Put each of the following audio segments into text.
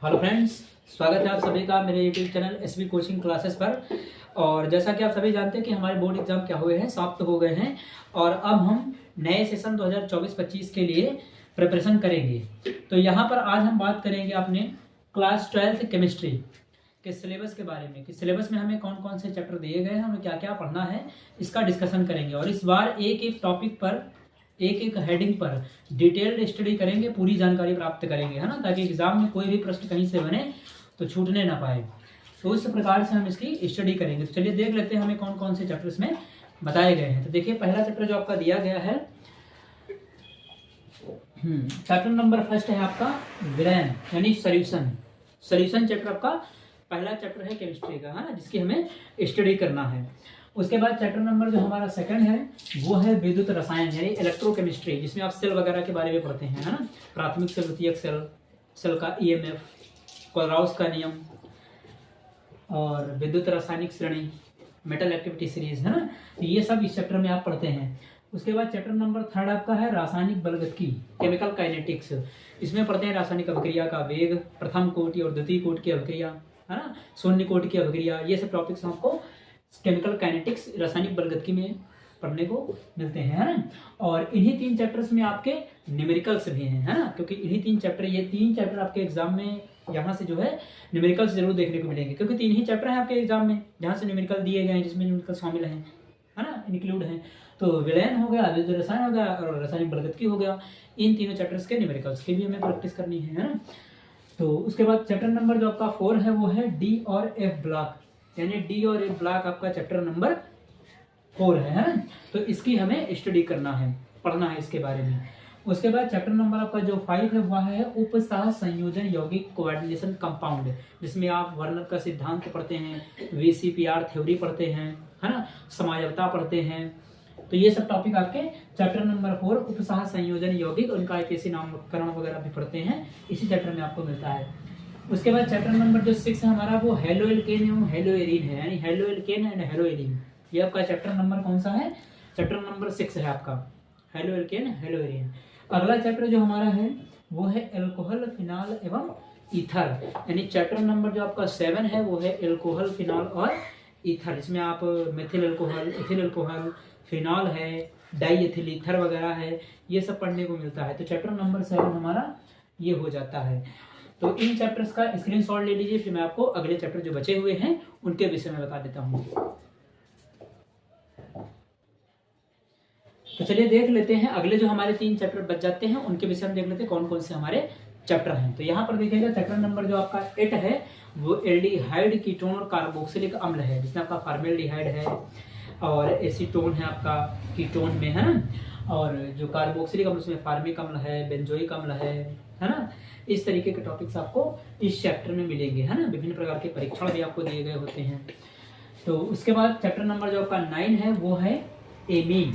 Hello friends, स्वागत है आप सभी का मेरे YouTube channel SB coaching classes पर। और जैसा कि आप सभी जानते हैं कि हमारे बोर्ड एग्जाम क्या हुए हैं, समाप्त हो गए हैं और अब हम नए सेशन 2024-25 के लिए प्रिपरेशन करेंगे। तो यहाँ पर आज हम बात करेंगे अपने क्लास 12th केमिस्ट्री के सिलेबस के बारे में कि सिलेबस में हमें कौन कौन से चैप्टर दिए गए हैं, हमें क्या क्या पढ़ना है, इसका डिस्कशन करेंगे। और इस बार एक एक टॉपिक पर एक एक हेडिंग पर डिटेल्ड स्टडी करेंगे, पूरी जानकारी प्राप्त करेंगे, है ना, ताकि एग्जाम में कोई भी प्रश्न कहीं से बने तो छूटने ना पाए। तो उस प्रकार से हम इसकी स्टडी करेंगे। तो चलिए देख लेते हैं हमें कौन कौन से चैप्टर्स में बताए गए हैं। तो देखिए, पहला चैप्टर जो आपका दिया गया है, चैप्टर नंबर फर्स्ट है आपका विलयन यानी सॉल्यूशन चैप्टर आपका पहला चैप्टर है केमिस्ट्री का, है ना, जिसकी हमें स्टडी करना है। उसके बाद चैप्टर नंबर जो हमारा सेकंड है वो है विद्युत रसायन यानी इलेक्ट्रोकेमिस्ट्री, जिसमें आप सेल वगैरह के बारे में पढ़ते हैं, है ना, प्राथमिक सेल, द्वितीयक सेल, सेल का ईएमएफ, कोलराउस का नियम और विद्युत रासायनिक श्रेणी, मेटल एक्टिविटी सीरीज, है ना, ये सब इस चैप्टर में आप पढ़ते हैं। उसके बाद चैप्टर नंबर थर्ड आपका है रासायनिक बलगतिकी, केमिकल काइनेटिक्स। इसमें पढ़ते हैं रासायनिक अभिक्रिया का वेग, प्रथम कोटि और द्वितीय कोटि की अभिक्रिया, है ना, शून्य कोटि की अभिक्रिया, ये सब टॉपिक्स आपको केमिकल काइनेटिक्स रासायनिक बलगतिकी में पढ़ने को मिलते हैं, है ना। और इन्हीं तीन चैप्टर्स में आपके न्यूमेरिकल्स भी हैं, है ना, क्योंकि इन्हीं तीन चैप्टर, ये तीन चैप्टर आपके एग्जाम में यहाँ से जो है न्यूमेरिकल्स जरूर देखने को मिलेंगे, क्योंकि तीन ही चैप्टर हैं आपके एग्जाम में जहाँ से न्यूमेरिकल दिए गए हैं, जिसमें न्यूमेरिकल शामिल हैं, है ना, इंक्लूड हैं। तो विलयन हो गया, विद्युत रसायन हो गया और रासायनिक बलगतिकी हो गया। इन तीनों चैप्टर्स के न्यूमेरिकल्स की भी हमें प्रैक्टिस करनी है ना। तो उसके बाद चैप्टर नंबर जो आपका 4 है वो है डी और एफ ब्लॉक, यानी डी और एफ ब्लॉक आपका चैप्टर नंबर 4 है ना। तो इसकी हमें स्टडी करना है, पढ़ना है इसके बारे में। उसके बाद चैप्टर नंबर आपका जो 5 है वह है उपसह संयोजन यौगिक कोऑर्डिनेशन कंपाउंड, जिसमें आप वर्नर का सिद्धांत पढ़ते हैं, वीसीपीआर थ्योरी पढ़ते हैं, है ना, समायवता पढ़ते हैं। तो ये सब टॉपिक आपके चैप्टर नंबर 4 उपसह संयोजन यौगिक, उनका आईपीएससी नामकरण वगैरह भी पढ़ते हैं, इसी चैप्टर में आपको मिलता है। उसके बाद चैप्टर नंबर जो 6 है हमारा वो हेलोएल्केन एवं हेलोएरीन है, यानी हेलोएल्केन एंड हेलोएरीन। ये आपका चैप्टर नंबर कौन सा है? चैप्टर नंबर 6 है आपका, हेलोएल्केन हेलोएरीन। अगला चैप्टर जो हमारा है वो है एल्कोहल, फिनॉल एवं ईथर, यानी चैप्टर नंबर जो आपका 7 है वो है एल्कोहल, फिनॉल और ईथर। इसमें आप methyl alcohol, ethyl alcohol, phenol है, डाई एथिल ईथर वगैरह है, ये सब पढ़ने को मिलता है। तो चैप्टर नंबर 7 हमारा ये हो जाता है। तो इन चैप्टर्स का स्क्रीनशॉट ले लीजिए, फिर मैं आपको अगले चैप्टर जो बचे हुए हैं उनके विषय में बता देता हूँ। तो चलिए देख लेते हैं अगले जो हमारे 3 चैप्टर बच जाते हैं उनके विषय में देख लेते हैं कौन कौन से हमारे चैप्टर हैं। तो यहाँ पर देखिएगा चैप्टर नंबर जो आपका 8 है वो एल्डिहाइड, कीटोन और कार्बोक्सिलिक अम्ल है, जिसमें आपका फॉर्मेल्डिहाइड है और एसीटोन है आपका कीटोन में, है ना, और जो कार्बोक्सिलिक अम्ल उसमें फार्मिक अम्ल है, बेंजोइक अम्ल है ना। इस तरीके के टॉपिक्स आपको इस चैप्टर में मिलेंगे, है ना। विभिन्न प्रकार के परीक्षण भी आपको दिए गए होते हैं। तो उसके बाद चैप्टर नंबर जो आपका 9 है वो है एमीन,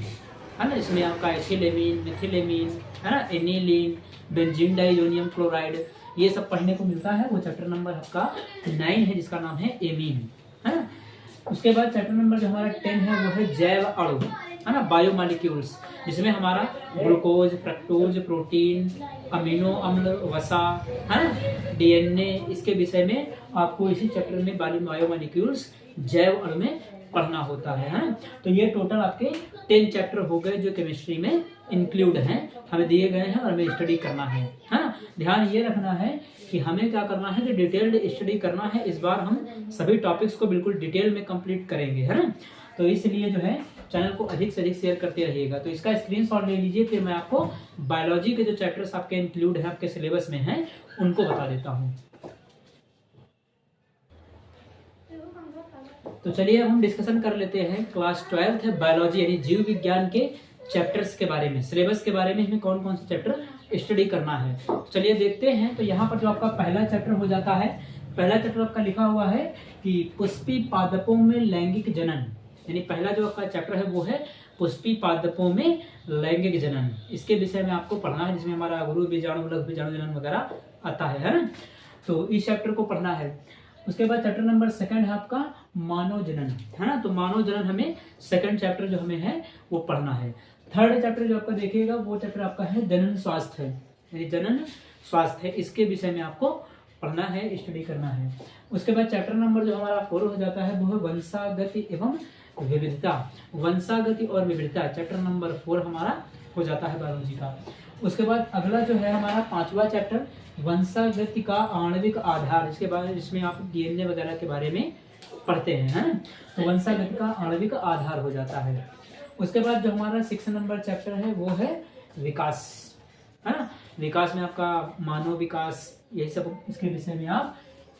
है ना। इसमें आपका एथिलेमीन, मिथिलेमीन, है ना, एनिलीन, बेंजीन डाइजोनियम क्लोराइड, ये सब पढ़ने को मिलता है। वो चैप्टर नंबर आपका 9 है जिसका नाम है एमीन, है ना। उसके बाद चैप्टर नंबर जो हमारा 10 है वो है जैव अणु, है ना, बायोमॉलिक्यूल्स, जिसमें हमारा ग्लूकोज, फ्रक्टोज, प्रोटीन, अमीनो अम्ल, वसा, है ना, डीएनए, इसके विषय में आपको इसी चैप्टर में बायोमॉलिक्यूल्स, जैव अणु में पढ़ना होता है। तो ये टोटल आपके 10 चैप्टर हो गए जो केमिस्ट्री में इंक्लूड हैं, हमें दिए गए हैं और हमें स्टडी करना है ना। ध्यान ये रखना है कि हमें क्या करना है कि डिटेल्ड स्टडी करना है। इस बार हम सभी टॉपिक्स को बिल्कुल डिटेल में कंप्लीट करेंगे, है ना। तो इसलिए जो है चैनल को अधिक से अधिक शेयर करते रहिएगा। तो इसका स्क्रीनशॉट ले लीजिए, फिर मैं आपको बायोलॉजी के जो चैप्टर्स आपके इंक्लूड है आपके सिलेबस में हैं उनको बता देता हूँ। तो चलिए अब हम डिस्कशन कर लेते हैं क्लास 12th है बायोलॉजी यानी जीव विज्ञान के चैप्टर्स के बारे में, सिलेबस के बारे में हमें कौन कौन से चैप्टर स्टडी करना है। तो चलिए देखते हैं। तो यहाँ पर जो आपका पहला चैप्टर हो जाता है, पहला चैप्टर आपका लिखा हुआ है कि पुष्पी पादपों में लैंगिक जनन, यानी पहला जो आपका चैप्टर है वो है पुष्पी पादपों में लैंगिक जनन। इसके विषय में आपको पढ़ना है, जिसमें हमारा गुरु बीजाणु, लघु बीजाणु जनन वगैरह आता है ना। तो इस चैप्टर को पढ़ना है। उसके बाद चैप्टर नंबर 2 है आपका मानव जनन, है ना। तो मानव जनन हमें सेकंड चैप्टर जो हमें है वो पढ़ना है। थर्ड चैप्टर जो आपका देखिएगा वो चैप्टर आपका है जनन स्वास्थ्य, यानी जनन स्वास्थ्य, इसके विषय में आपको पढ़ना है, स्टडी करना है। उसके बाद चैप्टर नंबर जो हमारा 4 हो जाता है वो है वंशागति एवं विविधता। वंशागति और विविधता चैप्टर नंबर 4 हमारा हो जाता है बायोलॉजी का। उसके बाद अगला जो है हमारा 5वां चैप्टर वंशागति का आणविक आधार। इसके बाद इसमें आप डीएनए वगैरह के बारे में पढ़ते हैं, है ना। तो वंशागति का आणविक आधार हो जाता है। उसके बाद जो हमारा 6 नंबर चैप्टर है वो है विकास, है ना। विकास में आपका मानव विकास, यही सब इसके विषय में आप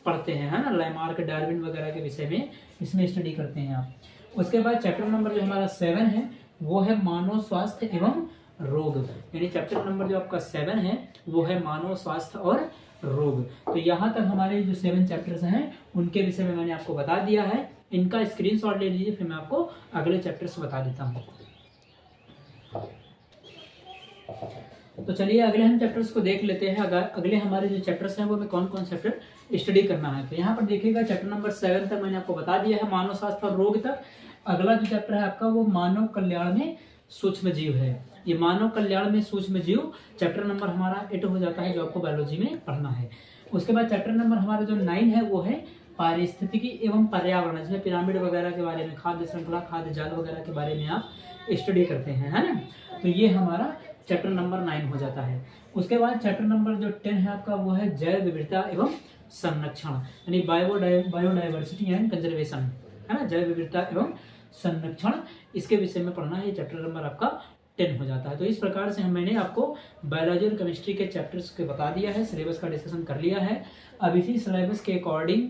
पढ़ते हैं, है ना। लैमार्क, डार्विन वगैरह के विषय में इसमें स्टडी करते हैं आप। उसके बाद चैप्टर नंबर जो हमारा 7 है वो है मानव स्वास्थ्य एवं रोग, यानी चैप्टर नंबर जो आपका 7 है वो है मानव स्वास्थ्य और रोग। तो यहाँ तक हमारे जो 7 चैप्टर्स हैं उनके विषय में मैंने आपको बता दिया है। इनका स्क्रीनशॉट ले लीजिए, फिर मैं आपको अगले चैप्टर्स बता देता हूँ। तो चलिए अगले हम चैप्टर्स को देख लेते हैं। अगले हमारे जो चैप्टर्स हैं वो में कौन कौन चैप्टर स्टडी करना है। तो यहाँ पर देखिएगा चैप्टर नंबर 7 तक मैंने आपको बता दिया है, मानव स्वास्थ्य और रोग तक। अगला जो चैप्टर है आपका वो मानव कल्याण में सूक्ष्म जीव है। ये मानव कल्याण में सूक्ष्म जीव चैप्टर नंबर हमारा 8 हो जाता है, जो आपको बायोलॉजी में पढ़ना है। उसके बाद चैप्टर नंबर हमारा जो 9 है वो है पारिस्थितिकी एवं पर्यावरण, जिसमें पिरामिड वगैरह के बारे में, खाद्य श्रृंखला, खाद्य जाल वगैरह के बारे में आप स्टडी करते हैं, है ना। तो ये हमारा चैप्टर नंबर 9 हो जाता है। उसके बाद चैप्टर नंबर जो 10 है आपका वो है जैव विविधता एवं संरक्षण, यानी बायोडाइवर्सिटी एंड कंजर्वेशन, है ना। जैव विविधता एवं संरक्षण, इसके विषय में पढ़ना है। ये चैप्टर नंबर आपका 10 हो जाता है। तो इस प्रकार से मैंने आपको बायोलॉजी और केमिस्ट्री के चैप्टर्स के बता दिया है, सिलेबस का डिस्कशन कर लिया है। अब इसी सिलेबस के अकॉर्डिंग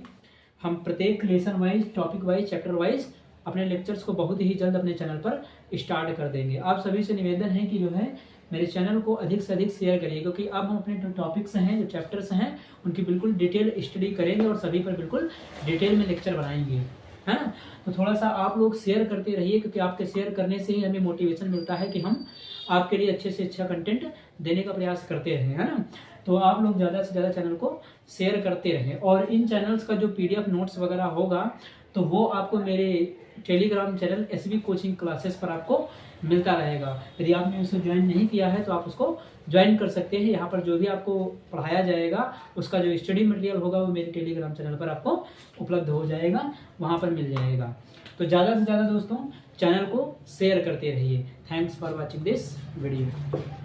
हम प्रत्येक lesson wise, topic wise, chapter wise अपने लेक्चर्स को बहुत ही जल्द अपने चैनल पर स्टार्ट कर देंगे। आप सभी से निवेदन है कि जो है मेरे चैनल को अधिक से अधिक शेयर करिए, क्योंकि अब हम अपने जो टॉपिक्स हैं, जो चैप्टर्स हैं, उनकी बिल्कुल डिटेल स्टडी करेंगे और सभी पर बिल्कुल डिटेल में लेक्चर बनाएंगे, है ना। तो थोड़ा सा आप लोग शेयर करते रहिए, क्योंकि आपके शेयर करने से ही हमें मोटिवेशन मिलता है कि हम आपके लिए अच्छे से अच्छा कंटेंट देने का प्रयास करते रहें, है ना। तो आप लोग ज़्यादा से ज़्यादा चैनल को शेयर करते रहें। और इन चैनल्स का जो PDF नोट्स वगैरह होगा तो वो आपको मेरे Telegram channel SB coaching classes पर आपको मिलता रहेगा। यदि आपने उसे ज्वाइन नहीं किया है तो आप उसको ज्वाइन कर सकते हैं। यहाँ पर जो भी आपको पढ़ाया जाएगा उसका जो स्टडी मटेरियल होगा वो मेरे टेलीग्राम चैनल पर आपको उपलब्ध हो जाएगा, वहाँ पर मिल जाएगा। तो ज़्यादा से ज़्यादा दोस्तों चैनल को शेयर करते रहिए। Thanks for watching this video.